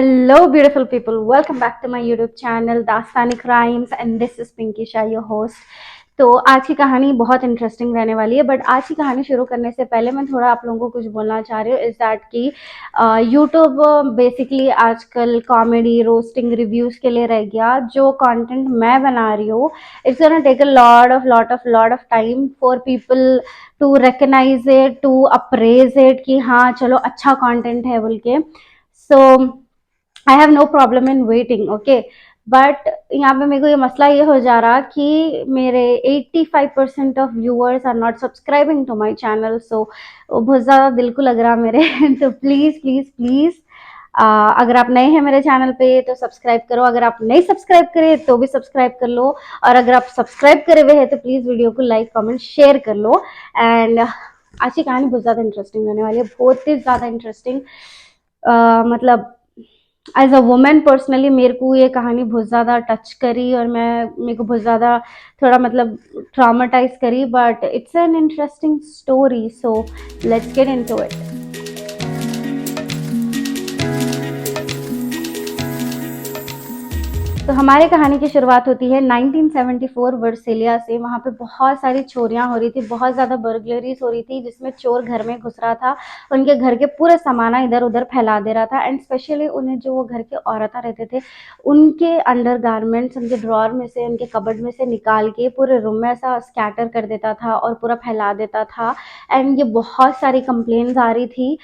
Hello, beautiful people. Welcome back to my YouTube channel, Dastani Crimes, and this is Pinky Shah, your host. तो आज की कहानी बहुत interesting रहने वाली है, बट आज की कहानी शुरू करने से पहले मैं थोड़ा आप लोगों को कुछ बोलना चाह रही हूँ. इज़ दैट कि यूट्यूब बेसिकली आजकल कॉमेडी रोस्टिंग रिव्यूज़ के लिए रह गया. जो कंटेंट मैं बना रही हूँ, it's gonna take a lot of time for people to recognize it, to appraise it कि हाँ चलो अच्छा कंटेंट है बोल के. So I have no problem in waiting, okay. But यहाँ पे मेरे को ये मसला ये हो जा रहा कि मेरे 85% ऑफ viewers are not subscribing to my channel. So बहुत ज़्यादा दिल को लग रहा मेरे. तो प्लीज़ प्लीज़ प्लीज़, अगर आप नए हैं मेरे चैनल पे तो सब्सक्राइब करो. अगर आप नहीं सब्सक्राइब करे तो भी सब्सक्राइब कर लो. और अगर आप सब्सक्राइब करे हुए हैं तो प्लीज़ वीडियो को लाइक कमेंट शेयर कर लो. एंड आज की कहानी बहुत ज़्यादा इंटरेस्टिंग होने वाली है, बहुत ही ज़्यादा इंटरेस्टिंग. मतलब एज अ वुमेन पर्सनली मेरे को ये कहानी बहुत ज़्यादा टच करी और मेरे को बहुत ज़्यादा थोड़ा मतलब ट्रामाटाइज करी. But it's an interesting story, so let's get into it. तो हमारे कहानी की शुरुआत होती है 1974 वर्सिलिया से. वहाँ पे बहुत सारी चोरियां हो रही थी, बहुत ज़्यादा बर्गलरीज हो रही थी, जिसमें चोर घर में घुस रहा था, उनके घर के पूरे सामान इधर उधर फैला दे रहा था. एंड स्पेशली उन्हें जो वो घर के औरतें रहते थे, उनके अंडर गारमेंट्स उनके ड्रॉर में से, उनके कबर्ड में से निकाल के पूरे रूम में ऐसा स्कैटर कर देता था और पूरा फैला देता था. एंड ये बहुत सारी कंप्लेंट्स आ रही थी.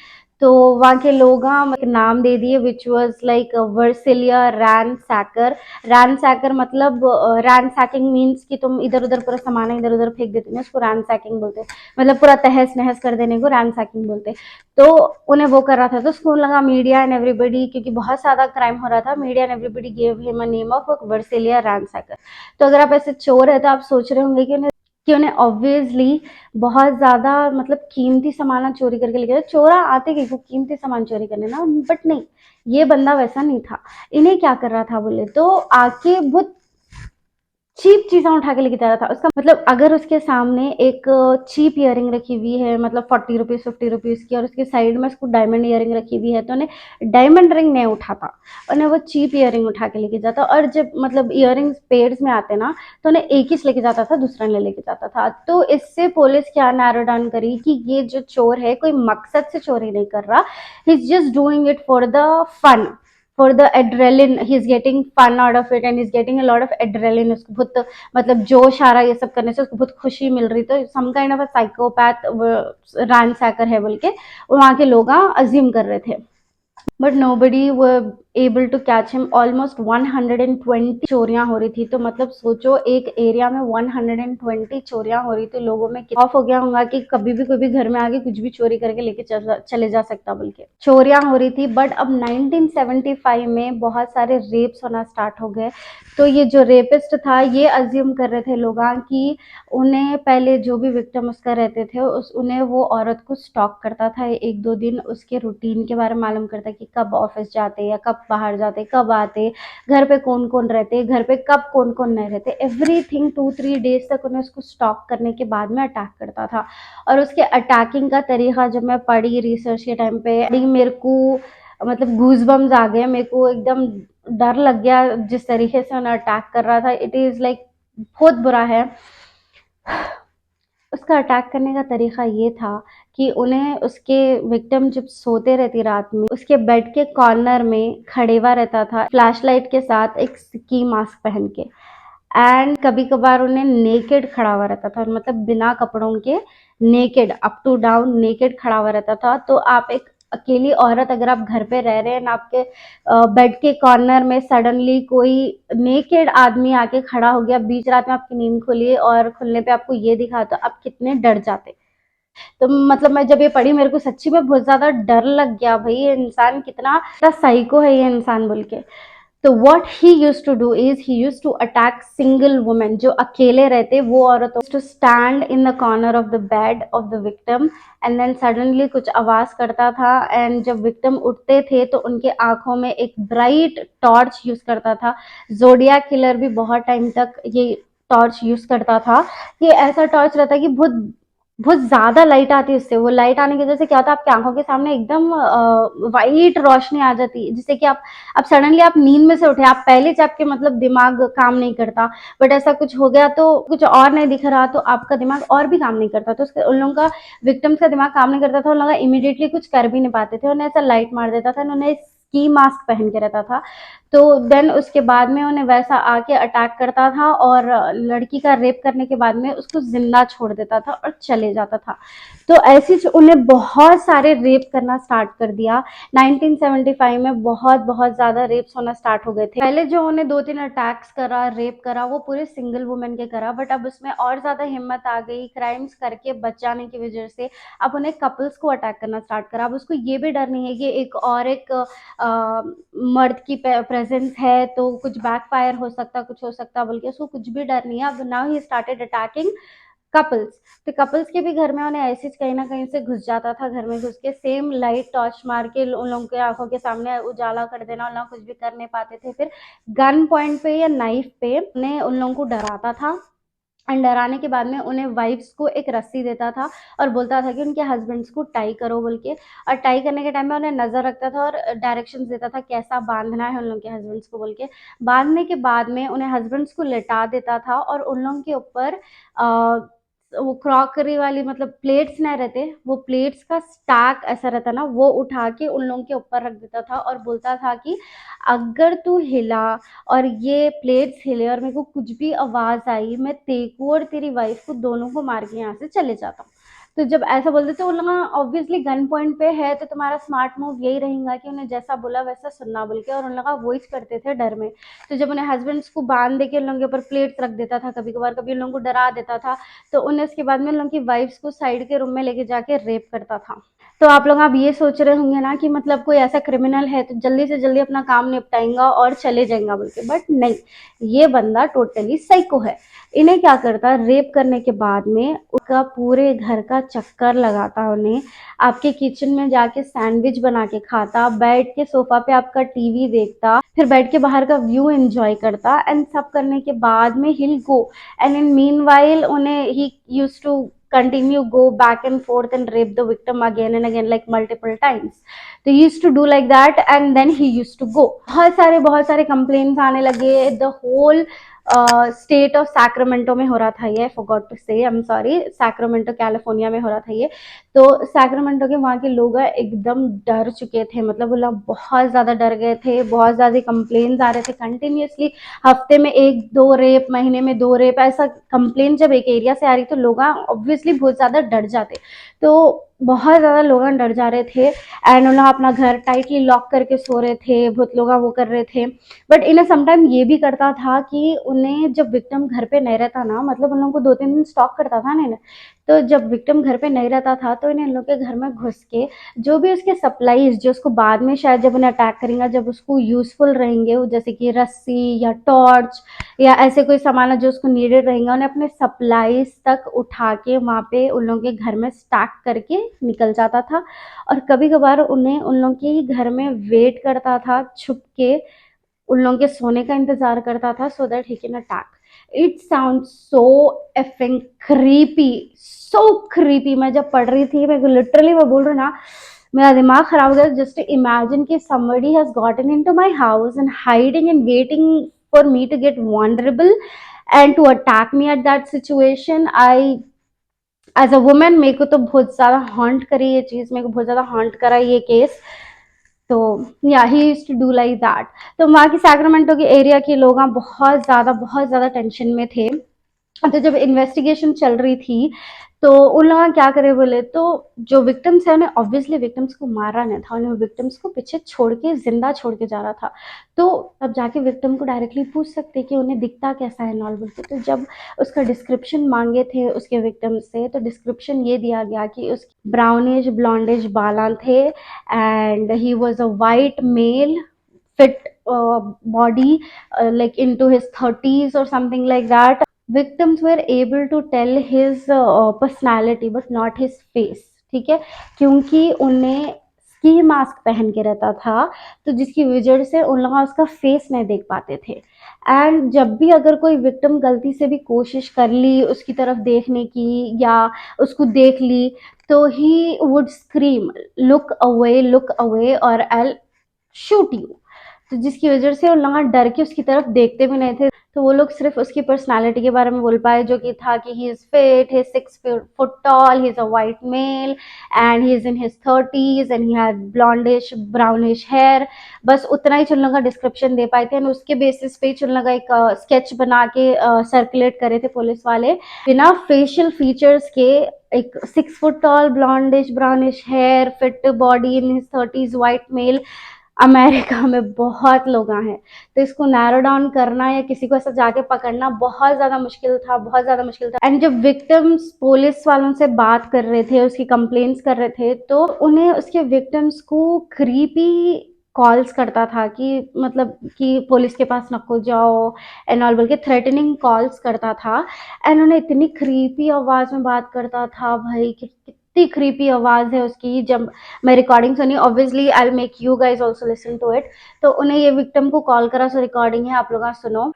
तो वहाँ के लोग एक नाम दे दिए विच वॉज लाइक वर्सिलिया रैनसैकर. रैनसैकर मतलब रैनसैकिंग मीन्स कि तुम इधर उधर पूरा सामान इधर उधर फेंक देते हैं, उसको रैनसैकिंग बोलते हैं. मतलब पूरा तहस नहस कर देने को रैनसैकिंग बोलते हैं. तो उन्हें वो कर रहा था. तो स्कूल लगा मीडिया एंड एवरीबडी, क्योंकि बहुत ज़्यादा क्राइम हो रहा था, media and everybody give him a name of Visalia ransacker. तो अगर आप ऐसे चोर है तो आप सोच रहे होंगे कि उन्हें ऑब्वियसली बहुत ज़्यादा मतलब कीमती सामान चोरी करके लेके जाए. चोरा आते कि वो कीमती सामान चोरी करने ना, बट नहीं, ये बंदा वैसा नहीं था. इन्हें क्या कर रहा था बोले तो आके बहुत चीप चीज़ें उठा के लेके जा रहा था. उसका मतलब अगर उसके सामने एक चीप ईयरिंग रखी हुई है, मतलब 40 रुपीज़ 50 रुपीज़ की, और उसके साइड में उसको डायमंड ईयरिंग रखी हुई है, तो उन्हें डायमंड रिंग नहीं उठाता, उन्हें वो चीप ईयरिंग उठा के लेके जाता. और जब मतलब ईयरिंग्स पेयर्स में आते ना, तो उन्हें एक ही लेके जाता था, दूसरा नहीं लेके जाता था. तो इससे पुलिस क्या नैरो डाउन करी कि ये जो चोर है कोई मकसद से चोरी नहीं कर रहा, he is just doing it for the fun, for the adrenaline. He is getting fun out of it and is getting a lot of adrenaline. उसको बहुत मतलब जोश आ रहा है ये सब करने से, उसको बहुत खुशी मिल रही. तो some kind of a psychopath ransacker है बोल के वहाँ के लोग अज्यूम कर रहे थे. But nobody were able to catch him. Almost 120 चोरियां हो रही थी. तो मतलब सोचो एक एरिया में 120 चोरियां हो रही थी. लोगों में ऑफ हो गया होगा कि कभी भी कोई भी घर में आके कुछ भी चोरी करके लेके चले जा सकता बोल के चोरियां हो रही थी. बट अब 1975 में बहुत सारे रेप्स होना स्टार्ट हो गए. तो ये जो रेपिस्ट था, ये अज्यूम कर रहे थे लोग कि उन्हें पहले जो भी विक्टिम उसका रहते थे उन्हें वो औरत को स्टॉक करता था. एक दो दिन उसके रूटीन के बारे में मालूम करता कि कब ऑफिस जाते या कब बाहर जाते, कब आते, घर पे कौन कौन रहते, घर पे कब कौन कौन नहीं रहते, एवरीथिंग 2-3 डेज तक उन्हें उसको स्टॉक करने के बाद में अटैक करता था. और उसके अटैकिंग का तरीका जब मैं पढ़ी रिसर्च के टाइम पे, मेरे को मतलब गूजबम्स आ गए. मेरे को एकदम डर लग गया जिस तरीके से उन्हें अटैक कर रहा था. इट इज़ लाइक बहुत बुरा है. उसका अटैक करने का तरीका ये था कि उन्हें उसके विक्टिम जब सोते रहती रात में, उसके बेड के कॉर्नर में खड़े हुआ रहता था फ्लैशलाइट के साथ, एक स्की मास्क पहन के. एंड कभी कभार उन्हें नेकेड खड़ा हुआ रहता था, मतलब बिना कपड़ों के, naked up to down naked खड़ा हुआ रहता था. तो आप एक अकेली औरत अगर आप घर पे रह रहे हैं ना, आपके बेड के कॉर्नर में सडनली कोई नेकेड आदमी आके खड़ा हो गया बीच रात में, आपकी नींद खुली और खुलने पे आपको ये दिखा, तो आप कितने डर जाते. तो मतलब मैं जब ये पढ़ी मेरे को सच्ची में बहुत ज्यादा डर लग गया. भाई ये इंसान कितना साइको है ये इंसान बोल के. तो what he used to do is he used to attack single women, जो अकेले रहते वो औरतों, to stand in the corner of the bed of the victim and then suddenly कुछ आवाज करता था. एंड जब विक्टिम उठते थे तो उनके आंखों में एक ब्राइट टॉर्च यूज करता था. जोडिया किलर भी बहुत टाइम तक ये टॉर्च यूज करता था. ये ऐसा टॉर्च रहता है कि बहुत बहुत ज़्यादा लाइट आती है उससे। वो लाइट आने की वज़ह से क्या होता है, आपकी आँखों के सामने एकदम वाइट रोशनी आ जाती है, जिससे कि आप सडनली आप नींद में से उठे, आप पहले से आपके मतलब दिमाग काम नहीं करता, बट ऐसा कुछ हो गया तो कुछ और नहीं दिख रहा तो आपका दिमाग और भी काम नहीं करता। तो उसके उन लोगों का विक्टिम्स का दिमाग काम नहीं करता था, उन लोग इमीडिएटली कुछ कर भी नहीं पाते थे, उन्हें ऐसा लाइट मार देता था, उन्होंने स्की मास्क पहन के रहता था। तो देन उसके बाद में उन्हें वैसा आके अटैक करता था और लड़की का रेप करने के बाद में उसको जिंदा छोड़ देता था और चले जाता था। तो ऐसी उन्हें बहुत सारे रेप करना स्टार्ट कर दिया। 1975 में बहुत बहुत ज्यादा रेप्स होना स्टार्ट हो गए थे। पहले जो उन्हें 2-3 अटैक्स करा, रेप करा, वो पूरे सिंगल वुमेन के करा, बट अब उसमें और ज्यादा हिम्मत आ गई क्राइम्स करके बच जाने की वजह से। अब उन्हें कपल्स को अटैक करना स्टार्ट करा। अब उसको ये भी डर नहीं है कि एक मर्द की प्रेजेंस है तो कुछ बैकफायर हो सकता, कुछ हो सकता, बल्कि उसको कुछ भी डर नहीं है। अब now he started attacking couples. तो कपल्स के भी घर में उन्हें ऐसे कहीं ना कहीं से घुस जाता था, घर में घुस के सेम लाइट टॉर्च मार के उन लोगों के आंखों के सामने उजाला कर देना, उन लोग कुछ भी कर नहीं पाते थे। फिर गन पॉइंट पे या नाइफ पे उन्हें उन लोगों को डराता था, एंड डराने के बाद में उन्हें वाइफ्स को एक रस्सी देता था और बोलता था कि उनके हस्बैंड्स को टाई करो बोल के। और टाई करने के टाइम में उन्हें नजर रखता था और डायरेक्शंस देता था कैसा बांधना है उन लोगों के हस्बैंड्स को बोल के। बांधने के बाद में उन्हें हस्बैंड्स को लेटा देता था और उन लोगों के ऊपर वो क्रॉकरी वाली मतलब प्लेट्स नहीं रहते, वो प्लेट्स का स्टैक ऐसा रहता ना, वो उठा के उन लोगों के ऊपर रख देता था और बोलता था कि अगर तू हिला और ये प्लेट्स हिले और मेरे को कुछ भी आवाज आई, मैं तेको और तेरी वाइफ को दोनों को मार के यहाँ से चले जाता हूँ। तो जब ऐसा बोलते थे उन लोग ऑब्वियसली गन पॉइंट पे है तो तुम्हारा स्मार्ट मूव यही रहेगा कि उन्हें जैसा बोला वैसा सुनना बोल के, और उन लोग वॉइस करते थे डर में। तो जब उन्हें हस्बैंड्स को बांध दे के उन लोगों के ऊपर प्लेट्स रख देता था, कभी कभार कभी उन लोगों को डरा देता था, तो उन्हें उसके बाद में उन लोगों की वाइफ्स को साइड के रूम में लेके जाके रेप करता था। तो आप लोग अब ये सोच रहे होंगे ना कि मतलब कोई ऐसा क्रिमिनल है तो जल्दी से जल्दी अपना काम निपटाएगा और चले जाएगा बोल के, बट नहीं, ये बंदा टोटली साइको है। इन्हें क्या करता, रेप करने के बाद में उसका पूरे घर का चक्कर लगाता, उन्हें आपके किचन में जाके सैंडविच बना के खाता, बैठ के सोफा पे आपका टीवी देखता, फिर बैठ के बाहर का व्यू एंजॉय करता, एंड सब करने के बाद में he'll go, and in meanwhile उन्हें ही used to continue go back and forth and rape the victim again and again like multiple times. तो he used to do like that and then he used to go. बहुत सारे complaints आने लगे। the whole state of Sacramento में हो रहा था ये, फॉरगॉट टू से, I am sorry, Sacramento California में हो रहा था ये। तो सैक्रामेंटो के वहाँ के लोग एकदम डर चुके थे, मतलब वो लोग बहुत ज़्यादा डर गए थे, बहुत ज़्यादा कंप्लेन्स आ रहे थे कंटिन्यूसली, हफ्ते में 1-2 रेप, महीने में 2 रेप, ऐसा कंप्लेन जब एक एरिया से आ रही तो लोग ऑब्वियसली बहुत ज़्यादा डर जाते। तो बहुत ज़्यादा लोग डर जा रहे थे एंड उन्हें अपना घर टाइटली लॉक करके सो रहे थे, बहुत लोग वो कर रहे थे। बट इन्हें समटाइम ये भी करता था कि उन्हें जब विक्टिम घर पे नहीं रहता ना, मतलब उन लोगों को 2-3 दिन स्टॉक करता था ना, तो जब विक्टिम घर पे नहीं रहता था तो इन्हें इन लोग के घर में घुस के जो भी उसके सप्लाईज जो उसको बाद में शायद जब उन्हें अटैक करेंगे जब उसको यूजफुल रहेंगे, जैसे कि रस्सी या टॉर्च या ऐसे कोई सामान जो उसको नीडेड रहेंगे, उन्हें अपने सप्लाईज तक उठा के वहाँ पे उन लोगों के घर में स्टैक करके निकल जाता था। और कभी कभार उन्हें उन लोगों के घर में वेट करता था छुप के, उन लोगों के सोने का इंतजार करता था so that he can attack. It sound so effing creepy, so creepy. मैं जब पढ़ रही थी मैं लिटरली मैं बोल रही हूँ ना, मेरा दिमाग खराब हो गया जस्ट इमेजिन कि somebody has gotten into my house and hiding and waiting for me to get vulnerable and to attack me at that situation. I as a women मेरे को तो बहुत ज़्यादा हॉन्ट करी ये चीज़, मेरे को बहुत ज़्यादा हॉन्ट करा ये केस। तो या he used to do like that. तो वहाँ की सैक्रामेंटो के एरिया के लोग बहुत ज़्यादा टेंशन में थे। तो जब इन्वेस्टिगेशन चल रही थी तो उन लोग क्या करे बोले तो जो विक्टिम्स है उन्हें ऑब्वियसली विक्टिम्स को मारा नहीं था, उन्हें विक्टिम्स को पीछे छोड़ के जिंदा छोड़ के जा रहा था। तो अब जाके विक्टिम को डायरेक्टली पूछ सकते कि उन्हें दिखता कैसा है नॉल बोल के। तो जब उसका डिस्क्रिप्शन मांगे थे उसके विक्टिम से तो डिस्क्रिप्शन ये दिया गया कि उसकी ब्राउनिश ब्लॉन्डिश बालां थे and he was a white mail fit body like into his 30s or something like that. Victims were able to tell his personality but not his face, ठीक है, क्योंकि उन्हें स्की मास्क पहन के रहता था तो जिसकी वजह से उन लोग उसका फेस नहीं देख पाते थे। एंड जब भी अगर कोई विक्टिम गलती से भी कोशिश कर ली उसकी तरफ देखने की या उसको देख ली, तो he would scream, look away और आई शूट यू। तो जिसकी वजह से उन लोग डर के उसकी तरफ देखते भी नहीं थे। तो वो लोग सिर्फ उसकी पर्सनालिटी के बारे में बोल पाए, जो कि था कि he is fit, he is 6 foot tall, he is a white male and he is in his 30s and he had blondish brownish hair. बस उतना ही उन लोगों का डिस्क्रिप्शन दे पाए थे। उसके बेसिस पे उन लोगों का एक स्केच बना के सर्कुलेट करे थे पुलिस वाले, बिना फेशियल फीचर्स के। एक 6 foot tall, blondish brownish hair, fit body, in his 30s, white male, America में बहुत लोग हैं। तो इसको नैरो डाउन करना या किसी को ऐसा जाके पकड़ना बहुत ज़्यादा मुश्किल था, बहुत ज़्यादा मुश्किल था। एंड जब विक्टिम्स पुलिस वालों से बात कर रहे थे, उसकी कंप्लेंट्स कर रहे थे, तो उन्हें उसके विक्टिम्स को क्रीपी कॉल्स करता था कि मतलब कि पुलिस के पास नको जाओ एंड ऑल बोल के थ्रेटनिंग कॉल्स करता था। एंड उन्हें इतनी क्रीपी आवाज़ में बात करता था भाई कि कितनी क्रीपी आवाज़ है उसकी। जब मैं रिकॉर्डिंग सुनी, obviously I will make you guys also listen to it. तो उन्हें ये विक्टिम को कॉल करा, सो रिकॉर्डिंग है, आप लोग सुनो।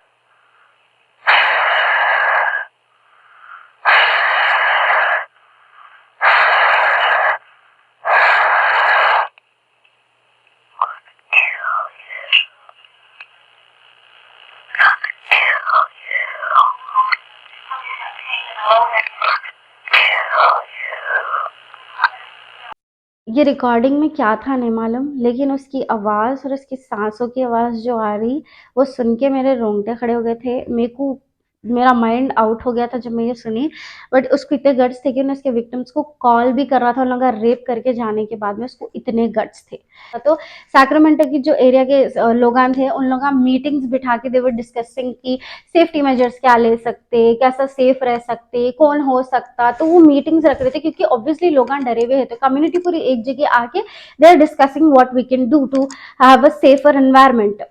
ये रिकॉर्डिंग में क्या था नहीं मालूम, लेकिन उसकी आवाज़ और उसकी सांसों की आवाज़ जो आ रही, वो सुन के मेरे रोंगटे खड़े हो गए थे। मेरे को मेरा माइंड आउट हो गया था जब मैं ये सुनी। बट उसको इतने गट्स थे कि उन्होंने उसके विक्टिम्स को कॉल भी कर रहा था, उन लोगों का रेप करके जाने के बाद में उसको इतने गट्स थे। तो सैक्रामेंटो की जो एरिया के लोग थे, उन लोग मीटिंग्स बिठा के दे वर डिस्कसिंग की सेफ्टी मेजर्स क्या ले सकते, कैसा सेफ रह सकते, कौन हो सकता। तो वो मीटिंग्स रख रहे थे क्योंकि ऑब्वियसली लोग डरे हुए हैं। तो कम्युनिटी पूरी एक जगह आके they are discussing what we can do to have a safer environment.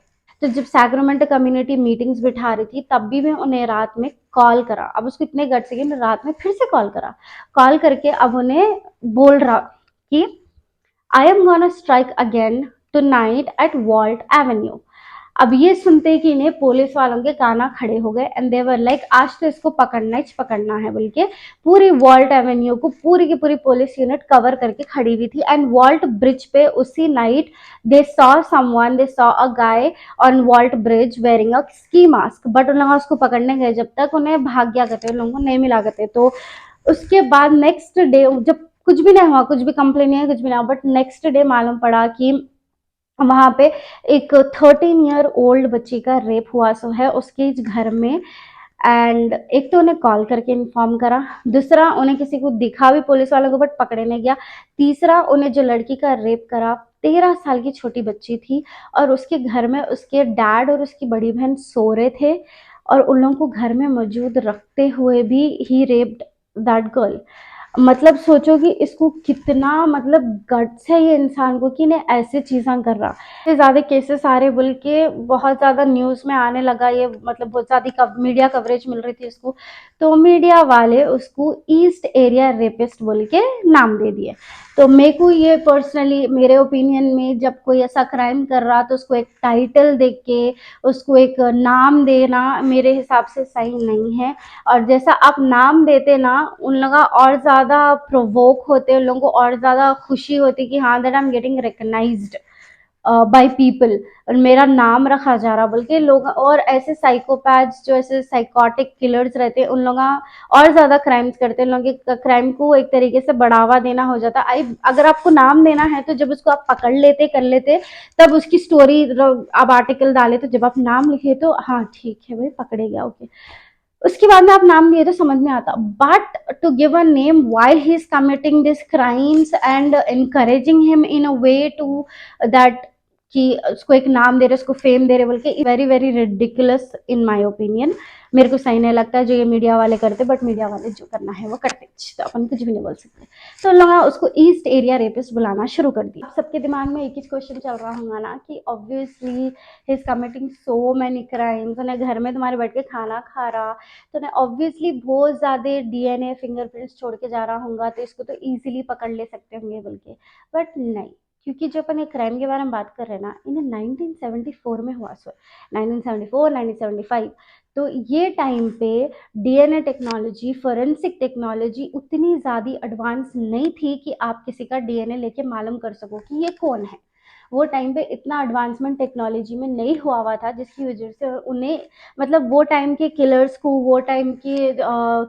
तो जब सैक्रामेंटो कम्युनिटी मीटिंग्स बिठा रही थी, तब भी मैं उन्हें रात में कॉल करा। अब उसको इतने गट्स कि रात में फिर से कॉल करा। कॉल करके अब उन्हें बोल रहा कि I am gonna strike again tonight at Walt avenue. अब ये सुनते कि इन्हें पुलिस वालों के काना खड़े हो गए एंड दे वर लाइक आज तो इसको पकड़ना ही पकड़ना है बोल के पूरी वॉल्ट एवेन्यू को पूरी की पूरी पुलिस यूनिट कवर करके खड़ी हुई थी। एंड वॉल्ट ब्रिज पे उसी night they saw a guy on Walt bridge wearing a ski mask. But उन लोग उसको पकड़ने गए, जब तक उन्हें भाग गया करते, उन लोगों को नहीं मिला करते। तो उसके बाद नेक्स्ट डे जब कुछ भी नहीं हुआ, कुछ भी कंप्लेन नहीं है, कुछ भी नहीं हुआ, बट नेक्स्ट डे मालूम पड़ा कि वहां पे एक 13 ईयर ओल्ड बच्ची का रेप हुआ सो है उसके घर में। एंड एक तो उन्हें कॉल करके इन्फॉर्म करा, दूसरा उन्हें किसी को दिखा भी पुलिस वालों को बट पकड़े नहीं गया, तीसरा उन्हें जो लड़की का रेप करा 13 साल की छोटी बच्ची थी और उसके घर में उसके डैड और उसकी बड़ी बहन सो रहे थे और उन लोगों को घर में मौजूद रखते हुए भी ही रेप्ड दैट गर्ल। मतलब सोचो कि इसको कितना मतलब गट्स है ये इंसान को कि इन्हें ऐसे चीज़ें कर रहा। इससे ज़्यादा केसेस आ रहे बोल के बहुत ज़्यादा न्यूज़ में आने लगा ये, मतलब बहुत ज़्यादा मीडिया कवरेज मिल रही थी इसको। तो मीडिया वाले उसको ईस्ट एरिया रेपिस्ट बोल के नाम दे दिए। तो मेरे को ये पर्सनली मेरे ओपिनियन में जब कोई ऐसा क्राइम कर रहा तो उसको एक टाइटल दे के उसको एक नाम देना मेरे हिसाब से सही नहीं है। और जैसा आप नाम देते ना, उन लोग और ज़्यादा प्रोवोक होते, उन लोगों को और ज़्यादा खुशी होती कि हाँ that I am getting recognised by people और मेरा नाम रखा जा रहा बोल के लोग। और ऐसे साइकोपैथ्स जो ऐसे साइकोटिक किलर्स रहते हैं, उन लोग और ज़्यादा क्राइम्स करते हैं। उन लोगों के क्राइम को एक तरीके से बढ़ावा देना हो जाता। आई अगर आपको नाम देना है तो जब उसको आप पकड़ लेते कर लेते तब उसकी स्टोरी आप आर्टिकल डाले, तो जब आप नाम लिखे तो हाँ ठीक है भाई पकड़े गया ओके, उसके बाद में आप नाम लिए तो समझ में आता। But to give a name while he is committing this crimes and encouraging him in a way to that कि उसको एक नाम दे रहे, उसको फेम दे रहे बोल के, very very ridiculous in my opinion. मेरे को सही नहीं लगता जो ये मीडिया वाले करते, बट मीडिया वाले जो करना है वो करते, तो अपन कुछ भी नहीं बोल सकते। तो उन लोगों ने उसको ईस्ट एरिया रेपिस्ट बुलाना शुरू कर दिया। सबके दिमाग में एक ही क्वेश्चन चल रहा होगा ना कि obviously he is committing so many crimes, उन्हें घर में तुम्हारे बैठ के खाना खा रहा तो उन्हें ऑब्वियसली बहुत ज़्यादा डीएनए फिंगरप्रिंट्स छोड़ के जा रहा होगा, तो इसको तो ईजिली पकड़ ले सकते होंगे बोल के। बट नहीं, क्योंकि जो अपन एक क्राइम के बारे में बात कर रहे हैं ना, इन्हें 1974 में हुआ, सो 1974 1975। तो ये टाइम पे डीएनए टेक्नोलॉजी, फोरेंसिक टेक्नोलॉजी उतनी ज़्यादा एडवांस नहीं थी कि आप किसी का डीएनए लेके मालूम कर सको कि ये कौन है। वो टाइम पे इतना एडवांसमेंट टेक्नोलॉजी में नहीं हुआ था, जिसकी वजह से उन्हें, मतलब वो टाइम के किलर्स को, वो टाइम के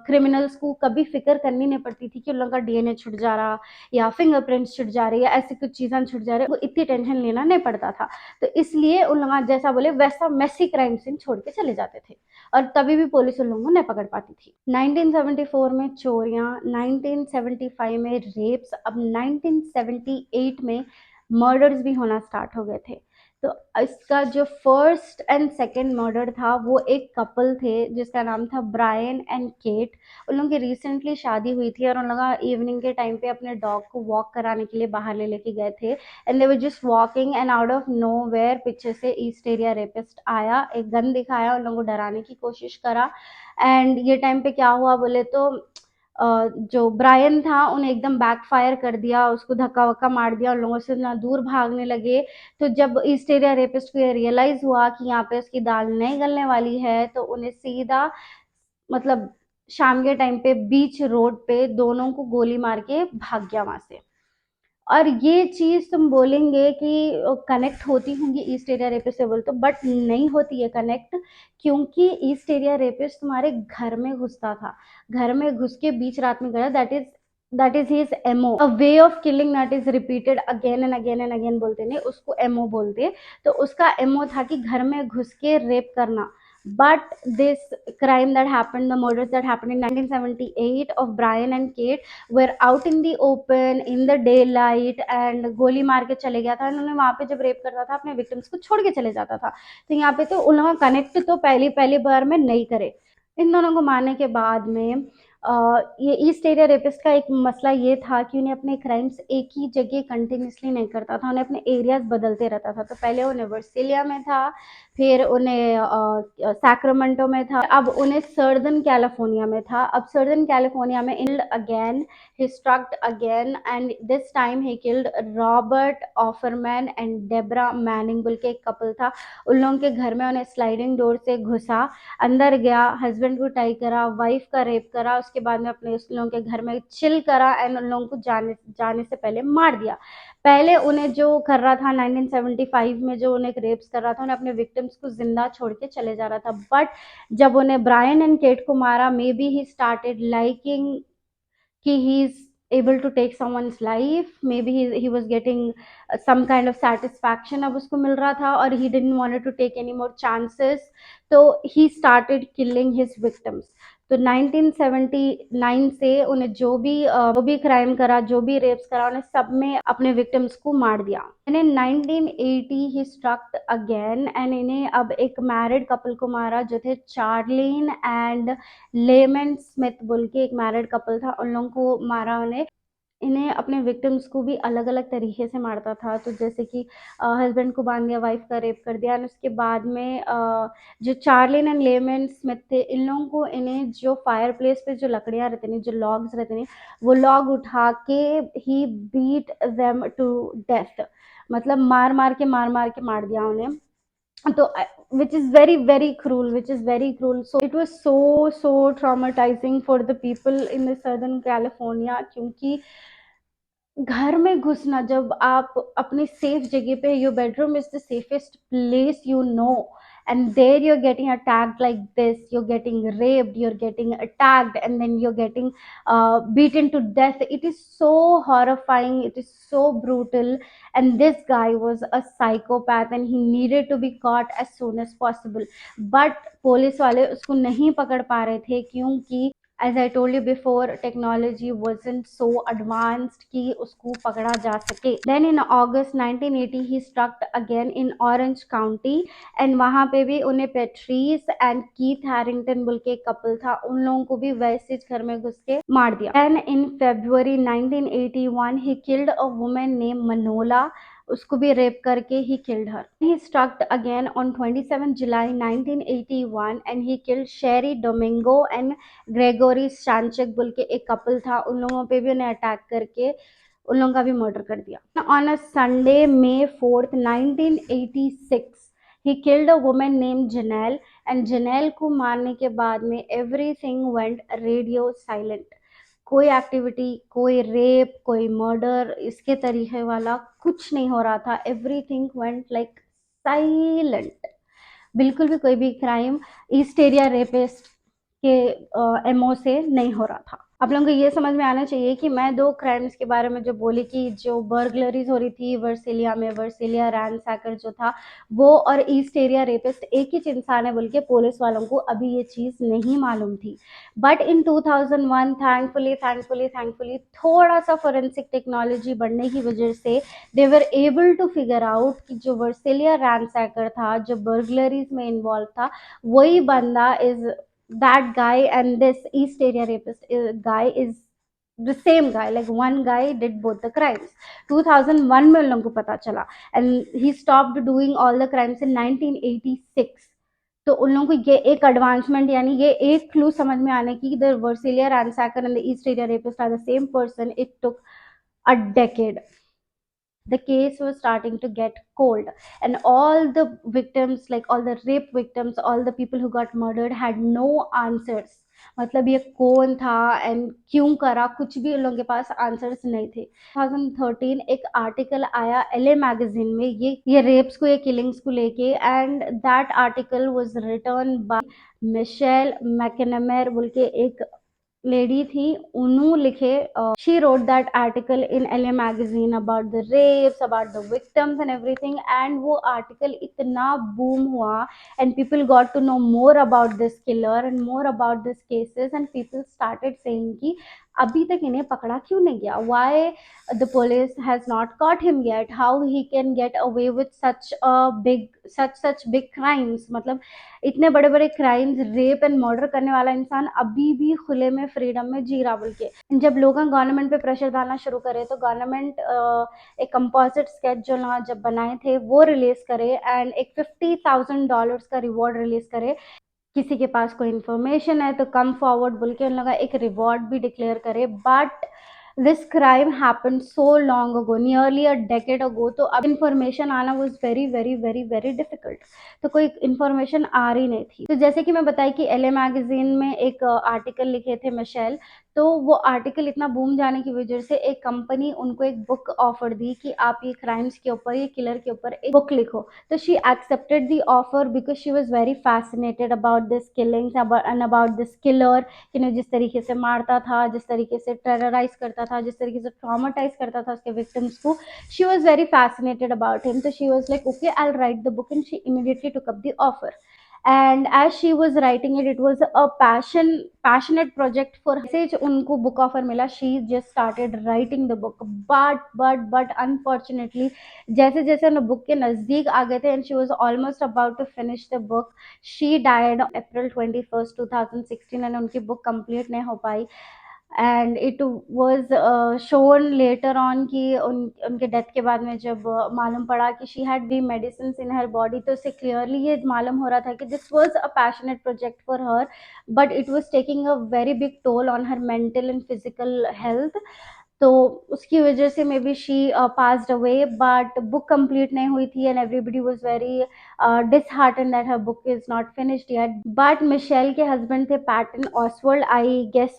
क्रिमिनल्स को कभी फिक्र करनी नहीं पड़ती थी कि उन लोगों का डीएनए छुट जा रहा या फिंगरप्रिंट्स छुट जा रही है, ऐसी कुछ चीज़ें छुट जा रही है, वो इतनी टेंशन लेना नहीं पड़ता था। तो इसलिए उन लोग जैसा बोले वैसा मेसी क्राइम सीन छोड़ के चले जाते थे, और तभी भी पुलिस उन लोगों को नहीं पकड़ पाती थी। 1974 में चोरियां, 1975 में रेप्स, अब 1978 में मर्डर्स भी होना स्टार्ट हो गए थे। तो इसका जो फर्स्ट एंड सेकंड मर्डर था, वो एक कपल थे जिसका नाम था ब्रायन एंड केट। उन लोगों की रिसेंटली शादी हुई थी, और उन लोग इवनिंग के टाइम पे अपने डॉग को वॉक कराने के लिए बाहर ले लेके गए थे, and they were just walking, and out of nowhere पीछे से ईस्ट एरिया रेपिस्ट आया, एक गन दिखाया, उन लोगों को डराने की कोशिश करा। एंड ये टाइम पे क्या हुआ बोले तो जो ब्रायन था उन्हें एकदम बैकफायर कर दिया, उसको धक्का वक्का मार दिया, उन लोगों से ना दूर भागने लगे। तो जब ईस्ट एरिया रेपिस्ट को ये रियलाइज हुआ कि यहाँ पे उसकी दाल नहीं गलने वाली है, तो उन्हें सीधा, मतलब शाम के टाइम पे बीच रोड पे दोनों को गोली मार के भाग गया वहां से। और ये चीज तुम बोलेंगे कि कनेक्ट होती होंगी ईस्ट एरिया रेपिस्ट से, बोल तो बट नहीं होती है कनेक्ट, क्योंकि ईस्ट एरिया रेपिस्ट तुम्हारे घर में घुसता था, घर में घुस के बीच रात में गया। That is his MO, a way of killing that is repeated again and again and again, बोलते नहीं उसको एमओ बोलते। तो उसका एमओ था कि घर में घुस के रेप करना। But this crime that happened, the murders that happened in 1978 of Brian and Kate, were out in the open in the daylight, and गोली मार के चले गया था। इन्होंने वहां पे जब रेप करता था अपने विक्टिम्स को छोड़ के चले जाता था। तो यहाँ पे तो उन लोगों कनेक्ट तो पहली पहली बार में नहीं करे। इन दोनों को मारने के बाद में ये ईस्ट एरिया रेपिस्ट का एक मसला ये था कि उन्हें अपने क्राइम्स एक ही जगह कंटिन्यूसली नहीं करता था, उन्हें अपने एरियाज बदलते रहता था। तो पहले उन्हें वर्सिलिया में था, फिर उन्हें सैक्रामेंटो में था, अब उन्हें सर्दर्न कैलिफोर्निया में था। अब सर्दर्न कैलिफोर्निया में in again, he struck again, and this time he killed Robert Offerman and Debra Manning बोल के एक कपल था। उन लोगों के घर में उन्हें स्लाइडिंग डोर से घुसा, अंदर गया, हस्बैंड को टाई करा, वाइफ का रेप करा, उसके बाद में अपने उस लोगों के घर में चिल करा, एंड उन लोगों को जाने जाने से पहले मार दिया। पहले उन्हें जो कर रहा था 1975 में, जो उन्हें रेप्स कर रहा था, उन्हें अपने विक्टिम्स को जिंदा छोड़ के चले जा रहा था। बट जब उन्हें ब्रायन एंड केट को मारा, may be he started liking कि he is able to take someone's life, maybe he was getting some kind of satisfaction अब उसको मिल रहा था, और he didn't want to take any more chances, तो he started killing his victims। तो 1979 से उन्हें जो भी क्राइम करा, जो भी रेप्स करा, उन्हें सब में अपने विक्टिम्स को मार दिया। इन्हें 1980 ही स्ट्रक अगेन, एंड इन्हें अब एक मैरिड कपल को मारा जो थे चार्लिन एंड लेमन स्मिथ बोल के एक मैरिड कपल था, उन लोगों को मारा उन्हें। इन्हें अपने विक्टिम्स को भी अलग अलग तरीके से मारता था। तो जैसे कि हस्बैंड को बांध दिया, वाइफ का रेप कर दिया, और उसके बाद में जो चार्लिन एंड लेमन स्मिथ थे, इन लोगों को, इन्हें जो फायर प्लेस पे जो लकड़ियाँ रहते नहीं, जो लॉग्स रहते नहीं, वो लॉग उठा के ही बीट देम टू डेथ, मतलब मार मार के मार दिया उन्हें। तो which is very very cruel, which is very cruel, so it was so traumatizing for the people in the southern California, क्योंकि घर में घुसना, जब आप अपने सेफ जगह पे, your bedroom is the safest place you know, and there you're getting attacked like this, you're getting raped, you're getting attacked, and then you're getting beaten to death. It is so horrifying, it is so brutal, and this guy was a psychopath and he needed to be caught as soon as possible, but police वाले उसको नहीं पकड़ पा रहे थे, क्योंकि as I told you before, technology wasn't so advanced कि उसको पकड़ा जा सके। Then in August 1980 he struck again in Orange County, and वहाँ पे भी उन्हें पेट्रीस एंड कीथ हैरिंगटन बोल के एक कपल था, उन लोगों को भी वैसे घर में घुस के मार दिया। Then in February 1981 he killed a woman named Manola, उसको भी रेप करके ही killed her. He struck again on 27 July 1981 and he killed Sherry Domingo and Gregory Sanchez बोल के एक कपल था, उन लोगों पे भी उन्हें अटैक करके उन लोगों का भी मर्डर कर दिया। On a Sunday May 4th 1986 he killed a woman named Janelle, and Janelle को मारने के बाद में everything went radio silent। कोई एक्टिविटी, कोई रेप, कोई मर्डर इसके तरीके वाला कुछ नहीं हो रहा था। Everything went like silent. बिल्कुल भी कोई भी क्राइम ईस्ट एरिया रेपिस्ट के एमओ से नहीं हो रहा था। आप लोगों को ये समझ में आना चाहिए कि मैं दो क्राइम्स के बारे में जो बोली कि जो बर्गलरीज हो रही थी वर्सिलिया में, वर्सिलिया रैनसैकर जो था वो, और ईस्ट एरिया रेपिस्ट एक ही इंसान है बोल के पुलिस वालों को अभी ये चीज़ नहीं मालूम थी। बट इन 2001 थैंकफुली थोड़ा सा फोरेंसिक टेक्नोलॉजी बढ़ने की वजह से they were able to figure out कि जो वर्सिलिया रैनसैकर था, जो बर्गलरीज में इन्वॉल्व था, वही बंदा is that guy, and this east area rapist guy is the same guy, like one guy did both the crimes। 2001 में उन लोगों को पता चला, and he stopped doing all the crimes in 1986। तो उन लोगों को ये एक एडवांसमेंट, यानी ये एक क्लू समझ में आने की the Visalia ransacker and the east area rapist are the same person, it took a decade। The case was starting to get cold, and all the victims, like all the rape victims, all the people who got murdered had no answers। मतलब ये कौन था and क्यों करा, कुछ भी उन लोगों के पास आंसर्स नहीं थे। 2013 एक आर्टिकल आया एलए मैगजीन में ये रेप्स को, ये किलिंग्स को लेके, and that article was written by Michelle McNamara बोल के एक लेडी थी। उन्होंने लिखे, she wrote that article in LA magazine about the rapes, about the victims and everything, and वो आर्टिकल इतना बूम हुआ and people got to know more about this killer and more about this cases, and people started saying कि अभी तक इन्हें पकड़ा क्यों नहीं गया, why the police has not caught him yet, how he can get away with such big crimes। मतलब इतने बड़े बड़े क्राइम्स, रेप एंड मर्डर करने वाला इंसान अभी भी खुले में फ्रीडम में जी रहा बोल के। जब लोग गवर्नमेंट पे प्रेशर डालना शुरू करे तो गवर्नमेंट एक कंपोजिट स्केच जो ना जब बनाए थे वो रिलीज करे, एंड एक $50,000 का रिवॉर्ड रिलीज करे। किसी के पास कोई इन्फॉर्मेशन है तो कम फॉरवर्ड बोल के उन लोग एक रिवॉर्ड भी डिक्लेयर करे। But this crime happen so long ago, nearly a decade ago, तो अब इन्फॉर्मेशन आना was very very very very difficult. तो कोई इन्फॉर्मेशन आ रही नहीं थी। तो जैसे कि मैं बताई कि एलए मैगजीन में एक आर्टिकल लिखे थे मिशेल, तो वो आर्टिकल इतना बूम जाने की वजह से एक कंपनी उनको एक बुक ऑफर दी कि आप ये क्राइम्स के ऊपर, ये किलर के ऊपर एक बुक लिखो। तो she accepted the offer because she was very fascinated about this killings and about this killer, कि जिस तरीके से मारता था, जिस तरीके से टेरराइज करता था, जिस तरीके से ट्रॉमाटाइज करता था उसके विक्टिम्स को। She was very fascinated about him, तो she was like okay I will write the book, and she immediately took up the offer. And as she was writing it, it was a passionate project for her। से उनको book offer मिला, she just started writing the book, but unfortunately जैसे जैसे उन book के नजदीक आ गए थे and she was almost about to finish the book, she died on April 21st 2016, and उनकी बुक कंप्लीट नहीं हो पाई। And it was shown later on कि उनके डेथ के बाद में जब मालूम पड़ा कि she had the medicine in her body, तो उससे क्लियरली ये मालूम हो रहा था कि this was a passionate project for her, but it was taking a very big toll on her mental and physical health. तो उसकी वजह से maybe she passed away, but book complete नहीं हुई थी and everybody was very disheartened that her book is not finished yet। but Michel के husband थे Patton Oswalt, I guess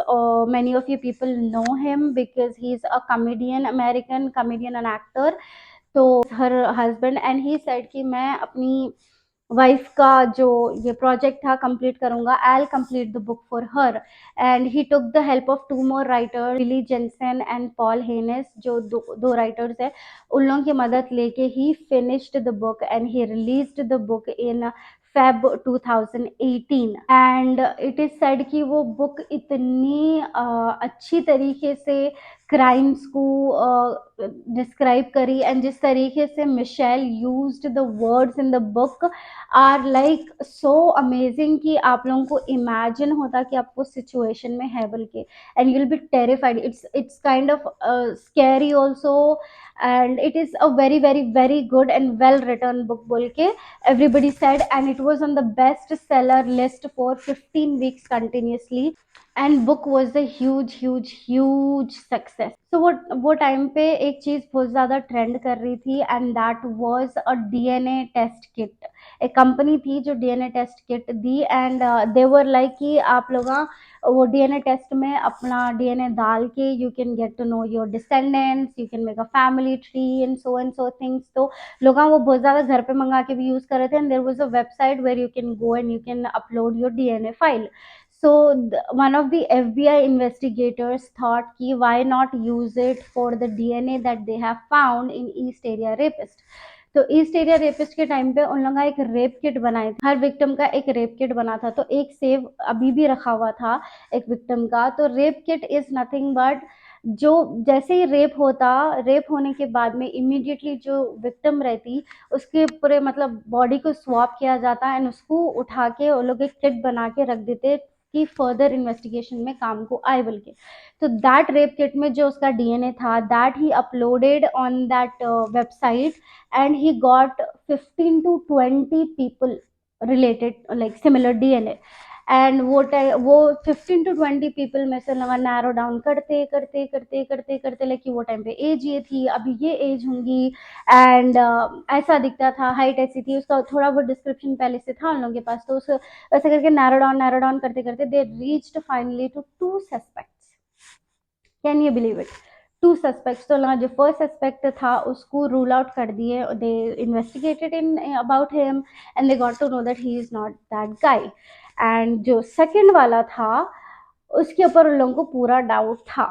many of you people know him because he is a comedian, American comedian and actor। तो her husband and he said कि मैं अपनी wife का जो ये project था कंप्लीट करूंगा, I will complete the book for her. And he took the help of two more writers, Billy Jensen and Paul Haynes, जो दो राइटर्स है, उन लोगों की मदद लेके he finished the book and he released the book in Feb 2018। And it is said कि वो बुक इतनी अच्छी तरीके से क्राइम्स को डिस्क्राइब करी, एंड जिस तरीके से Michelle used the words in the book are like so amazing कि आप लोगों को इमेजिन होता कि आप उस सिचुएशन में है बोल के, and you will be terrified. It's kind of scary also, and it is a very very very good and well return book बोल के everybody said, and it was on the best seller list for 15 weeks continuously। And book was a huge huge huge success. तो वो time पे एक चीज बहुत ज्यादा trend कर रही थी, and that was a DNA test kit. एक कंपनी थी जो डीएनए टेस्ट किट दी, एंड दे वर लाइक कि आप लोग वो डीएनए टेस्ट में अपना डीएनए डाल के you can get to know your descendants, you can make a family tree and so things. तो लोग वो बहुत ज्यादा घर पे मंगा के भी यूज कर रहे थे, and there was a website where you can go and you can upload your DNA file. So one of the FBI investigators thought कि why not use it for the DNA that they have found in East Area Rapist। तो east area rapist के time पे उन लोगों का एक rape kit बनाए थे, हर विक्टिम का एक रेप किट बना था, तो एक सेव अभी भी रखा हुआ था एक विक्टिम का। तो rape kit is nothing but जो जैसे ही रेप होता, रेप होने के बाद में इमीडिएटली जो विक्टिम रहती उसके पूरे मतलब बॉडी को स्वैप किया जाता एंड उसको उठा के वो लोग एक किट बना के रख देते कि फर्दर इन्वेस्टिगेशन में काम को आए बोल के। तो दैट रेप किट में जो उसका डीएनए था that he uploaded on that website, and he got 15 to 20 people related like similar DNA. And वो 15 to 20 people में से लगा नैरो डाउन करते करते करते करते करते, लाइक वो टाइम पे एज ये थी, अभी ये एज होंगी, एंड ऐसा दिखता था, हाइट ऐसी थी, उसका थोड़ा बहुत डिस्क्रिप्शन पहले से था उन लोगों के पास। तो उस वैसे करके नैरो डाउन करते करते they reached finally to 2 suspects. Can you believe it? 2 suspects. तो जो फर्स्ट सस्पेक्ट था उसको रूल आउट कर दिए, they investigated in about him and they got to know that he is not that guy. And जो second वाला था उसके ऊपर उन लोगों को पूरा डाउट था।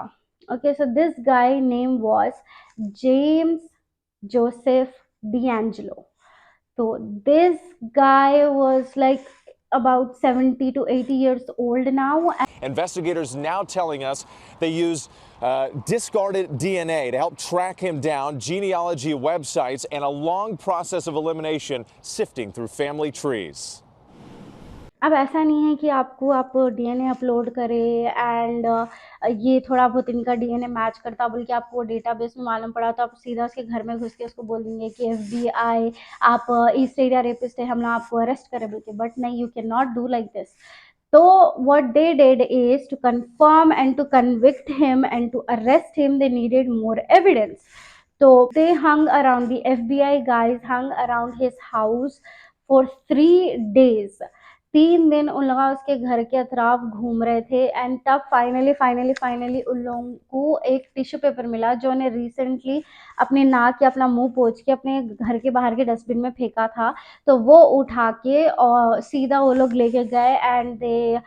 Okay, so this guy name was James Joseph DeAngelo. So this guy was like about 70 to 80 years old now. Investigators now telling us they used discarded DNA to help track him down, genealogy websites, and a long process of elimination, sifting through family trees. अब ऐसा नहीं है कि आपको आप DNA upload करें and ये थोड़ा बहुत इनका डीएनए मैच करता बोल के आपको डेटाबेस में मालूम पड़ा तो आप सीधा उसके घर में घुस के उसको बोल देंगे कि एफबीआई आप ईस्ट एरिया रेपिस्ट है, हम लोग आपको अरेस्ट करें बोल के। बट नहीं, you can not do like this. So what they did is to confirm and to convict him and to arrest him, they needed more evidence. So they hung around, the FBI guys hung around his house for 3 days। 3 दिन उन लोग उसके घर के अतराफ घूम रहे थे, and तब फाइनली फाइनली फाइनली उन लोगों को एक टिश्यू पेपर मिला जो उन्हें रिसेंटली अपने नाक या अपना मुंह पोंछ के अपने घर के बाहर के डस्टबिन में फेंका था। तो वो उठा के और सीधा वो लोग लेके गए and they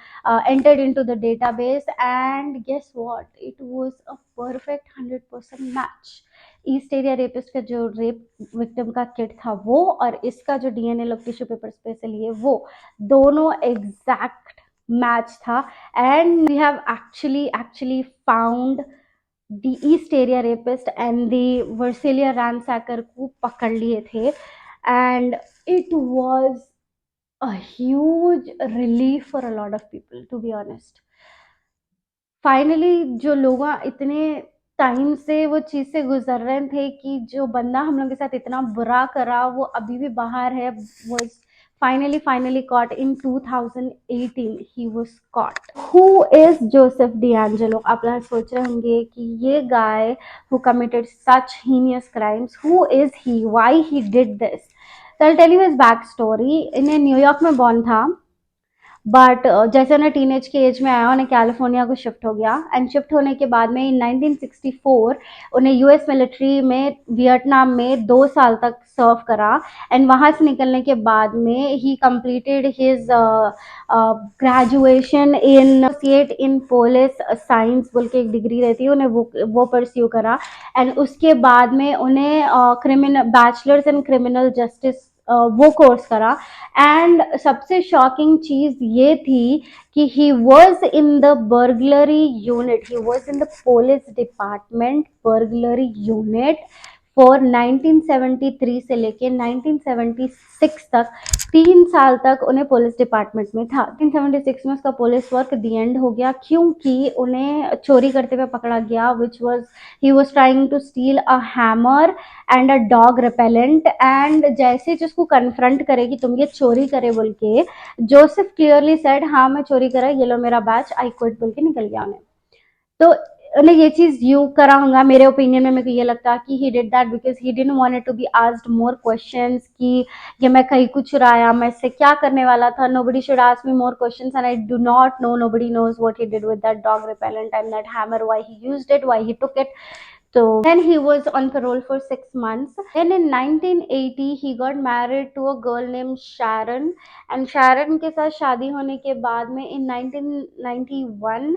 entered into the database, and guess what, it was a perfect 100% match. East area rapist का जो रेप विक्टिम का किट था वो और इसका जो डीएनए लोग टिश्यू पेपर्स पे से लिए वो दोनों एग्जैक्ट मैच था। And we have actually found the east area rapist and the Visalia ransacker को पकड़ लिए थे। एंड इट वाज a huge relief for a lot of people, to be honest। Finally जो लोग इतने टाइम से वो चीज से गुजर रहे थे कि जो बंदा हम लोग के साथ इतना बुरा करा वो अभी भी बाहर है, was finally caught in 2018। he was caught। who is Joseph DeAngelo? आप लोग सोच रहे होंगे कि ये guy who committed such heinous crimes, who is he, why he did this? So I'll tell you his back story। इन्हें New York में born था, बट जैसे उन्हें टीनेज के एज में आया उन्हें कैलिफोर्निया को शिफ्ट हो गया, एंड शिफ्ट होने के बाद में इन 1964 उन्हें यूएस मिलिट्री में वियतनाम में 2 साल तक सर्व करा। एंड वहाँ से निकलने के बाद में ही completed his graduation in associate in police science बोल के एक डिग्री रहती है, उन्हें वो परस्यू करा। एंड उसके बाद में उन्हें criminal bachelors in criminal justice वो कोर्स करा। एंड सबसे शॉकिंग चीज ये थी कि he was in the burglary unit, he was in the police department burglary unit for 1973 से लेके 1976 तक 3 साल तक उन्हें पुलिस डिपार्टमेंट में था। 1976 में उसका पुलिस वर्क दी एंड हो गया क्योंकि उन्हें चोरी करते हुए पकड़ा गया, which was he was trying to steal a hammer and a dog repellent. And जैसे ही उसको कन्फ्रंट करे कि तुम ये चोरी करे बोल के, जोसेफ क्लियरली सेड हाँ मैं चोरी करा, ये लो मेरा बैच, आई क्विट बोल के निकल गया उन्हें। तो उन्हें ये चीज यू करा होगा मेरे ओपिनियन में, मेरे को ये लगता है कि he did that because he didn't wanted to be asked more questions कि ये मैं कहीं कुछ चुराया, मैं इससे क्या करने वाला था। Nobody should ask me more questions and I do not know, nobody knows what he did with that dog repellent and that hammer, why he used it, why he took it. So then he was on parole for 6 months. Then in 1980 he got married to a girl named Sharon, and Sharon के साथ शादी होने के बाद में in 1991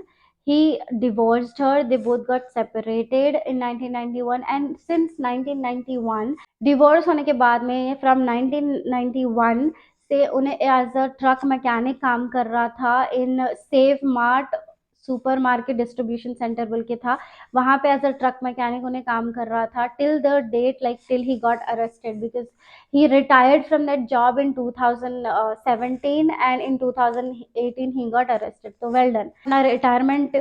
he divorced her. They both got separated in 1991, and since 1991 divorce होने के बाद में from 1991 से उन्हें एज अ ट्रक मैकेनिक काम कर रहा था in safe mart super market distribution centre बोल के था, वहां पे एज अ ट्रक मैकेनिक उन्हें काम कर रहा था till the date like till he got arrested because he retired from that job in 2017 and in 2018 he got arrested. तो well done, अपना रिटायरमेंट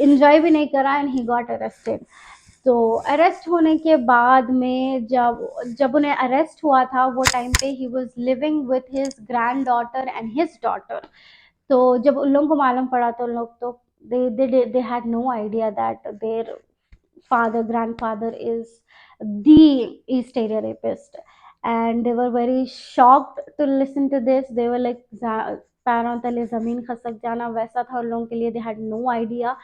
enjoy भी नहीं करा and he got arrested. तो अरेस्ट होने के बाद में जब जब उन्हें अरेस्ट हुआ था वो टाइम पे he was living with his grand daughter and his daughter. तो जब उन लोगों को मालूम पड़ा तो उन लोग तो they had no idea that their father grandfather is the East area rapist, and they were very shocked to listen to this. They were like पैरों तले जमीन खसक जाना वैसा था उन लोगों के लिए। they had no idea,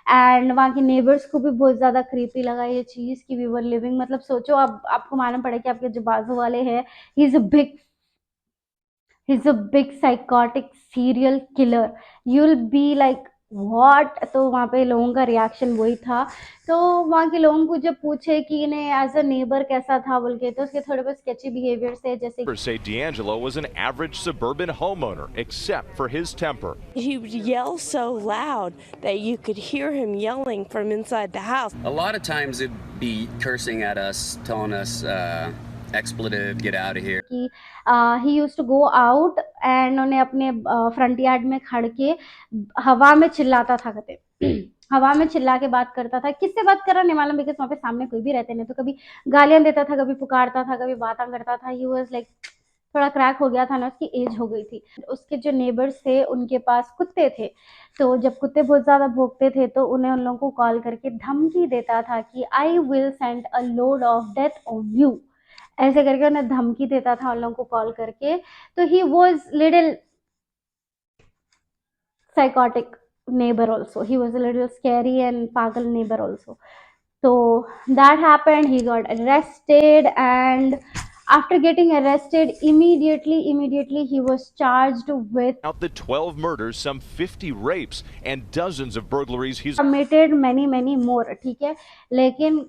and वहाँ के नेबर्स को भी बहुत ज़्यादा क्रीपी लगा ये चीज़ कि वी वर लिविंग, मतलब सोचो अब आपको मालूम पड़ा कि आपके जो बाजू वाले हैं he is a big he's a big psychotic serial killer, you'll be like what। तो वहाँ पे लोगों का रिएक्शन वही था। तो वहाँ के लोगों को जब पूछे कि इन्हें एज अ नेबर कैसा था बोल के, तो उसके थोड़े बहुत स्केची बिहेवियर से जैसे Say D'Angelo was an average suburban homeowner, except for his temper. He would yell so loud that you could hear him yelling from inside the house. A lot of times it'd be cursing at us, telling us expletive, get out of here. कि he used to go out and उन्हें अपने front yard में खड़ के हवा में चिल्लाता था, कहते हवा में चिल्ला के बात करता था। किससे बात कर रहा नहीं मालूम बिकॉज वहाँ पे सामने कोई भी रहते नहीं, तो कभी गालियां देता था, कभी पुकारता था, कभी बातें करता था। ही वाज लाइक थोड़ा क्रैक हो गया था ना, उसकी एज हो गई थी। उसके जो नेबर्स थे उनके पास कुत्ते थे, तो जब कुत्ते बहुत ज्यादा भौंकते थे तो उन्हें उन लोगों को कॉल करके धमकी देता था कि I will send a load of death on you, ऐसे करके उन्हें धमकी देता था उन लोगों को कॉल करके। तो he was little psychotic neighbor also, he was a little scary and pagal neighbor also. So that happened, he got arrested, and after getting arrested immediately he was charged with Out the 12 murders, some 50 rapes, and dozens of burglaries. He's committed many more, ठीक है, लेकिन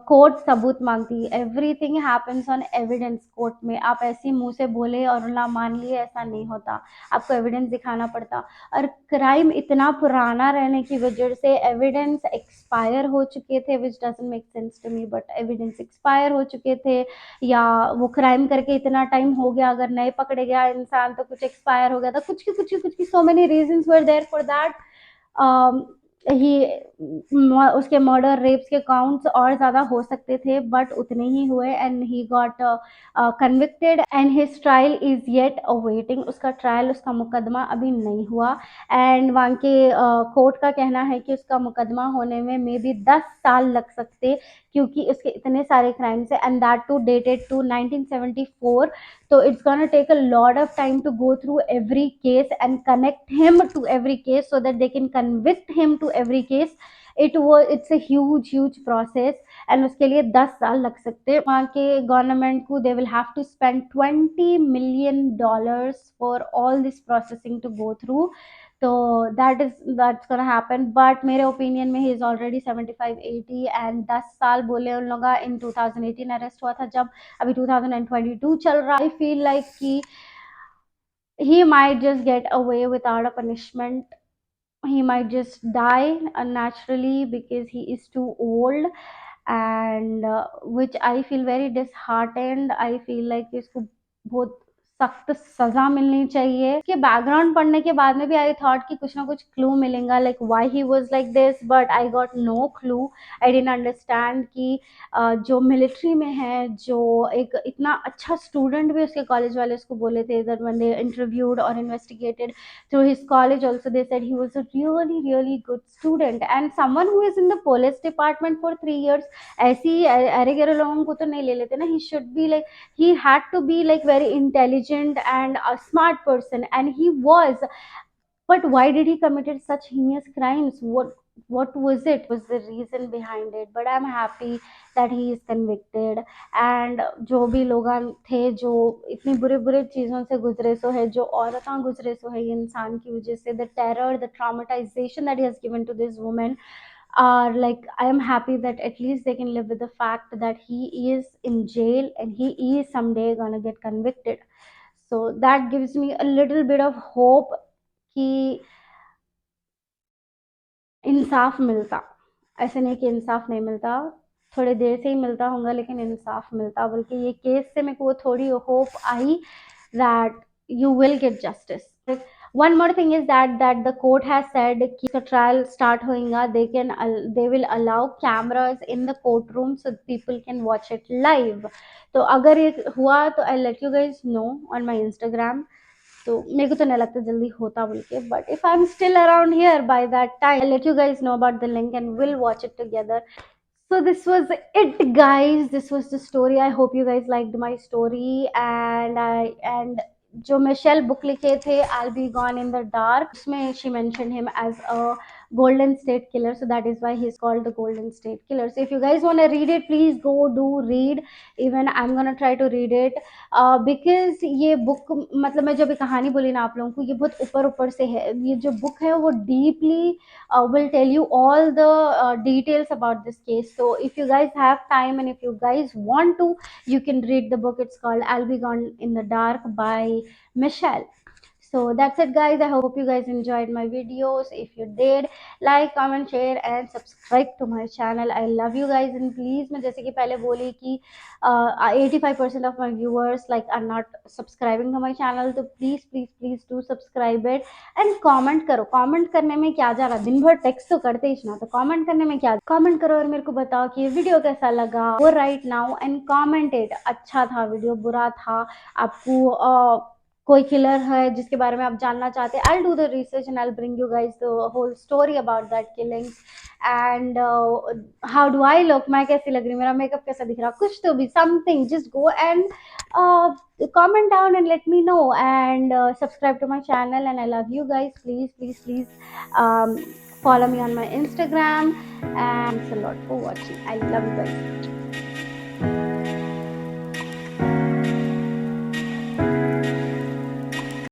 court सबूत मांगती है। Everything happens on evidence court में। आप ऐसे मुंह से बोले और ना मान लिए ऐसा नहीं होता, आपको एविडेंस दिखाना पड़ता। और क्राइम इतना पुराना रहने की वजह से एविडेंस एक्सपायर हो चुके थे, which doesn't make sense to me, but evidence expire हो चुके थे, या वो क्राइम करके इतना टाइम हो गया, अगर नहीं पकड़े गया इंसान तो कुछ एक्सपायर हो गया था, कुछ की so many reasons were there for that. He उसके मर्डर रेप्स के काउंट्स और ज़्यादा हो सकते थे, बट उतने ही हुए and he got convicted and his trial is yet awaiting. उसका ट्रायल, उसका मुकदमा अभी नहीं हुआ, एंड वहाँ के कोर्ट का कहना है कि उसका मुकदमा होने में मे बी 10 साल लग सकते, क्योंकि उसके इतने सारे क्राइम्स है and that too dated to 1974। So it's gonna take a lot of time to go through every case and connect him to every case so that they can convict him to every case. It's a huge process and उसके लिए 10 साल लग सकते हैं। वहाँ के government को they will have to spend $20 million for all this processing to go through. तो that's gonna happen, but मेरे ओपिनियन में he is already 75-80 and 10 साल बोले उन लोग in 2018 अरेस्ट हुआ था, जब अभी 2022 चल रहा। I feel like कि he might just get away without a punishment, he might just die unnaturally because he is too old, and which I feel very disheartened. I feel like इसको बहुत सख्त सजा मिलनी चाहिए। कि बैकग्राउंड पढ़ने के बाद में भी आई थॉट कि कुछ ना कुछ क्लू मिलेगा, like why he was like this, but I got no clue. I didn't understand कि जो मिलिट्री में है, जो एक इतना अच्छा स्टूडेंट भी उसके कॉलेज वाले उसको बोले थे, दैट व्हेन दे इंटरव्यूड और investigated through his college also, they said he was a really good student, and someone who is in the police department for 3 years, ऐसी अरे गरे लोगों को तो नहीं ले लेते ना। he should be like, he had to be like very intelligent and a smart person, and he was, but why did he committed such heinous crimes? What was it, was the reason behind it? But I'm happy that he is convicted, and जो भी लोग थे जो इतनी बुरे बुरे चीज़ों से गुजरे सो है, जो औरतें गुजरे सो है ये इंसान की वजह से, the terror, the traumatization that he has given to this woman are like, I am happy that at least they can live with the fact that he is in jail and he is someday gonna get convicted. So that gives me a little bit of hope कि इंसाफ मिलता। ऐसे नहीं कि इंसाफ नहीं मिलता, थोड़ी देर से ही मिलता होगा लेकिन इंसाफ मिलता। बल्कि ये केस से मेरे को वो थोड़ी hope I that you will get justice. One more thing is that the court has said कि the trial start होएगा, they will allow cameras in the courtroom so people can watch it live. तो अगर ये हुआ तो I'll let you guys know on my Instagram. तो मेरे को तो नहीं लगता जल्दी होता बोल के, but if I am still around here by that time, I let you guys know about the link and will watch it together. So this was it, guys. This was the story. I hope you guys liked my story. And जो Michel book लिखे थे, I'll be gone in the dark, उसमें she mentioned him as a golden state killer, so that is why he's called the golden state killer. So if you guys want to read it, please go do read. Even I'm gonna try to read it because ये book, मतलब मैं जब ये कहानी बोली ना आप लोगों को, ये बहुत ऊपर ऊपर से है। ये जो बुक है वो deeply will tell you all the details about this case. So if you guys have time and if you guys want to, you can read the book. It's called I'll Be Gone in the Dark by Michelle. So that's it, guys. I hope you guys enjoyed my videos. If you did, like, comment, share and subscribe to my channel. I love you guys, and please, मैं जैसे कि पहले बोली कि 85% of my viewers like are not subscribing to my channel, तो please do subscribe it and comment करो। comment करने में क्या जा रहा, दिन भर टेक्स्ट तो करते ही ना, तो comment करने में क्या, comment करो और मेरे को बताओ कि ये वीडियो कैसा लगा। वो right now and comment it, अच्छा था वीडियो, बुरा था, आपको कोई किलर है जिसके बारे में आप जानना चाहते हैं, I'll do the research and I'll bring you guys the whole story about that killing. And how do I look, मैं कैसी लग रही, मेरा मेकअप कैसा दिख रहा, कुछ तो भी, something, just go and comment down and let me know, and subscribe to my channel. And I love you guys. Please follow me on my Instagram, and thanks a lot for watching. I love you guys.